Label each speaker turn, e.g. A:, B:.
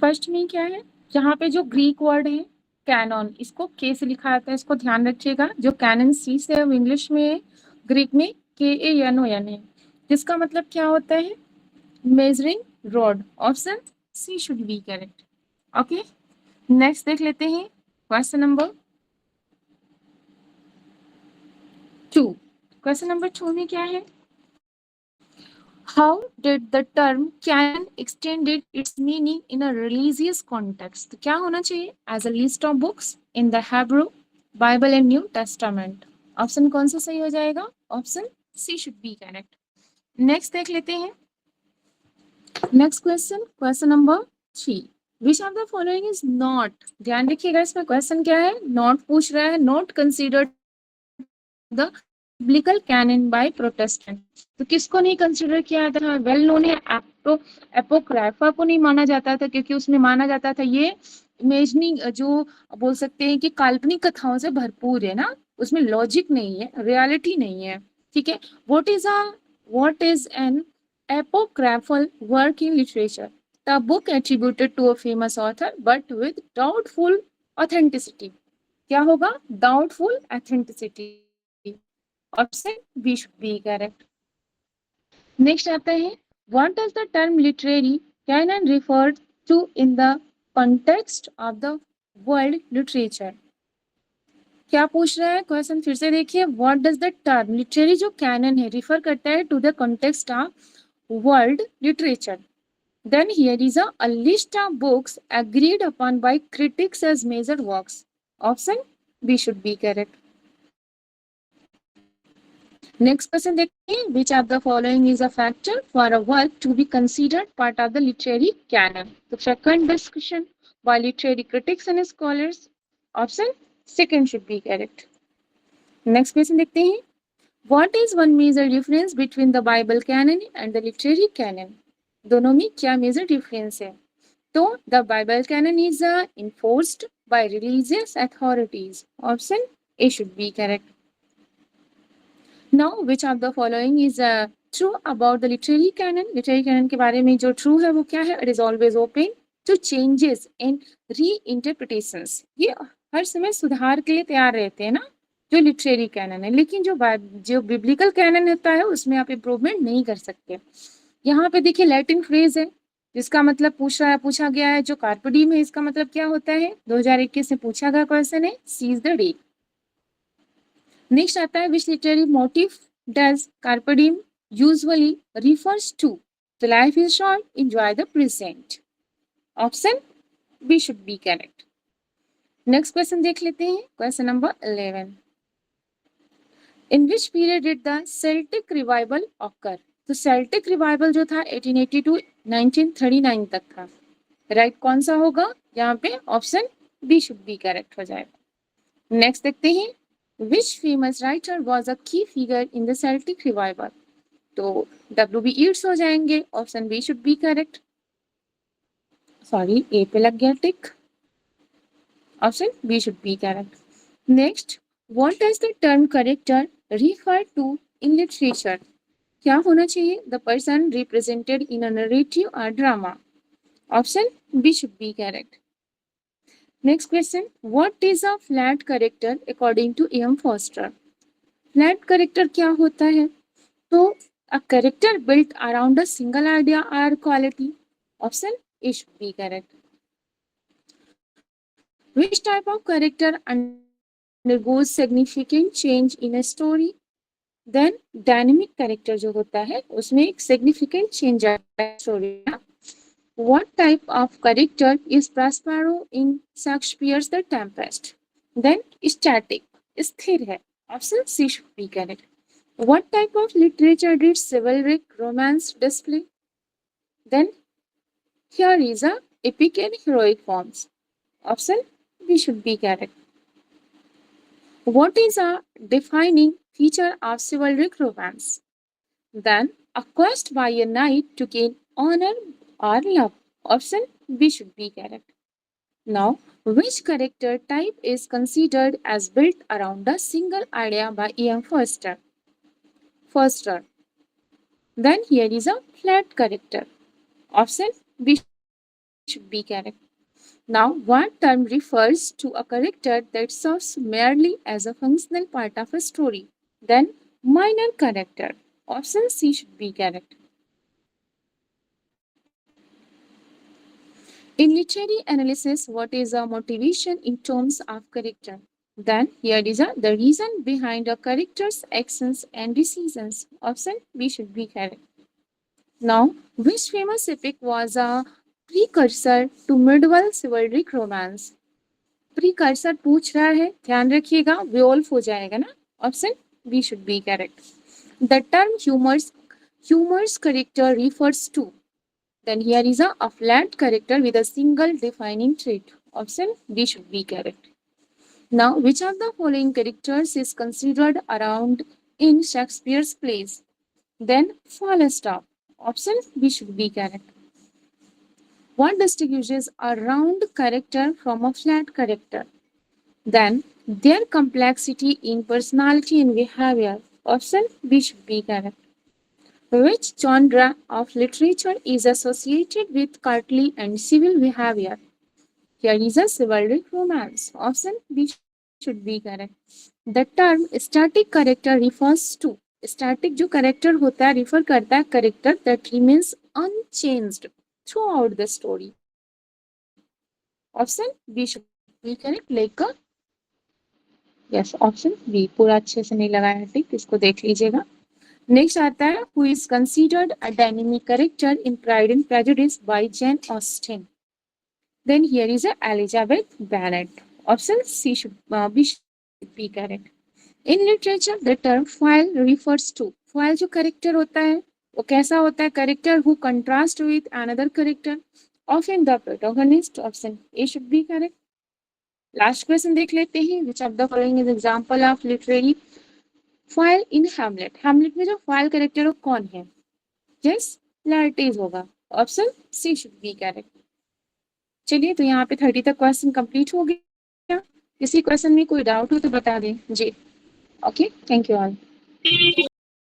A: First में क्या है, यहाँ पे जो ग्रीक वर्ड है कैनन, इसको के से लिखा जाता है, इसको ध्यान रखिएगा। जो कैनन सी से इंग्लिश में, ग्रीक में के ए एन ओ एन है, जिसका मतलब क्या होता है, measuring rod. Option C should be correct. Okay, next देख लेते हैं क्वेश्चन नंबर 2। क्वेश्चन नंबर 2 में क्या है, How did the term canon extended its meaning in a religious context? तो क्या होना चाहिए, as a list of books in the Hebrew, Bible and New Testament. Option कौन सा सही हो जाएगा, option C should be correct. Next देख लेते हैं, next question, question number 3। Which of the following is not, ध्यान रखिएगा इसमें क्वेश्चन क्या है, नॉट पूछ रहा है, not considered the biblical canon by Protestant. तो किसको नहीं कंसिडर किया जाता था, वेल नोन है, एपोक्राइफा को नहीं माना जाता था, क्योंकि उसमें माना जाता था ये इमेजिनिंग, जो बोल सकते हैं कि काल्पनिक कथाओं से भरपूर है ना, उसमें लॉजिक नहीं है, रियलिटी नहीं है। ठीक है, what is an apocryphal work in literature, the book attributed to a famous author but with doubtful authenticity. क्या होगा, doubtful authenticity. Option B should be correct. Next आता है, what does the term literary canon refer to in the context of the world literature. क्या पूछ रहा है question, फिर से देखिए, what does the term literary जो कैनन है रिफर करता है to the context of world literature. Then here is a list of books agreed upon by critics as major works. Option B should be correct. Next question देखते हैं, which of the following is a factor for a work to be considered part of the literary canon? तो second discussion by literary critics and scholars. Option second should be correct. Next question देखते हैं, what is one major difference between the Bible canon and the literary canon? दोनों में क्या major difference है? तो the Bible canon is enforced by religious authorities. Option A should be correct. Now, which of the following is true about the literary canon? Literary canon के बारे में जो true है वो क्या है? It is always open to changes and reinterpretations. ये हर समय सुधार के लिए तैयार रहते हैं ना, जो लिटरेरी कैनन है। लेकिन जो बिब्लिकल कैनन होता है उसमें आप इम्प्रूवमेंट नहीं कर सकते। यहाँ पे देखिए लैटिन फ्रेज है, जिसका मतलब पूछा गया है, जो कार्पे डिएम है, इसका मतलब क्या होता है, 2021 में पूछा गया क्वेश्चन है, सीज द डे। नेक्स्ट आता है, which literary motive does carpe diem usually refers to, the life is short, enjoy the present. Option B should be correct. Next question देख लेते हैं, question number 11। In which period did the Celtic revival occur. तो Celtic revival जो था 1880 to 1939 तक था। Right कौन सा होगा यहाँ पे, option B should be correct हो जाएगा। नेक्स्ट देखते हैं, which famous writer was a key figure in the Celtic revival? तो W.B. Yeats हो जाएंगे, option B should be correct. Sorry, A पे लग गया tick, option B should be correct. Next, what does the term character refer to in literature? क्या होना चाहिए, the person represented in a narrative और drama. Option B should be correct. Next question, what is a flat character according to M Forster? Flat character क्या होता है, तो a character built around a single idea और quality. Option A should be correct. Which type of character undergoes significant change in a story? Then dynamic character जो होता है उसमें एक सिग्निफिकेंट चेंज आता है स्टोरी में। What type of character is Prospero in Shakespeare's The Tempest? Then static, स्थिर है। Option C should be correct. What type of literature did chivalric romance display? Then here is a epic and heroic forms. Option B should be correct. What is a defining feature of chivalric romance? Then a quest by a knight to gain honor or love. Option B should be correct. Now, which character type is considered as built around a single idea by E.M. Forster? Then here is a flat character. Option B should be correct. Now, what term refers to a character that serves merely as a functional part of a story? Then, minor character. Option C should be correct. In literary analysis, what is a motivation in terms of character? Then, here is the reason behind a character's actions and decisions. Option B should be correct. Now, which famous epic was a precursor to medieval chivalric romance? Precursor पूछ रहा है, ध्यान रखिएगा, Beowulf हो जाएगा ना. Option B should be correct. The term humorous character refers to, then here is a flat character with a single defining trait. Option B should be correct. Now, which of the following characters is considered around in Shakespeare's plays? Then Falstaff. Option B should be correct. What distinguishes a round character from a flat character? Then their complexity in personality and behavior. Option B should be correct. Which genre of literature is associated with courtly and civil behavior? Here is a chivalric romance. Option B should be correct. The term static character refers to, static जो character होता है refer करता है character that remains unchanged throughout the story. Option B should be correct. Like yes option B. पूरा अच्छे से नहीं लगाया टिक, इसको देख लीजिएगा. नेक्स्ट आता है who is considered a dynamic character in Pride and Prejudice by Jane Austen. Then here is a Elizabeth Bennet. Option C should be correct. In literature the term foil refers to, foil जो character होता है वो कैसा होता है? Character who contrast with another character often the protagonist. Option A should be correct. Last question देख लेते हैं. Which of the following is example of literary foil in Hamlet. Hamlet में जो फॉयल कैरेक्टर हो कौन है? यस, लैर्टिस होगा. Option C should be correct. चलिए, तो यहाँ पे 30 तक क्वेश्चन कंप्लीट हो गया. किसी क्वेश्चन में कोई डाउट हो तो बता दें जी. Okay, thank you all.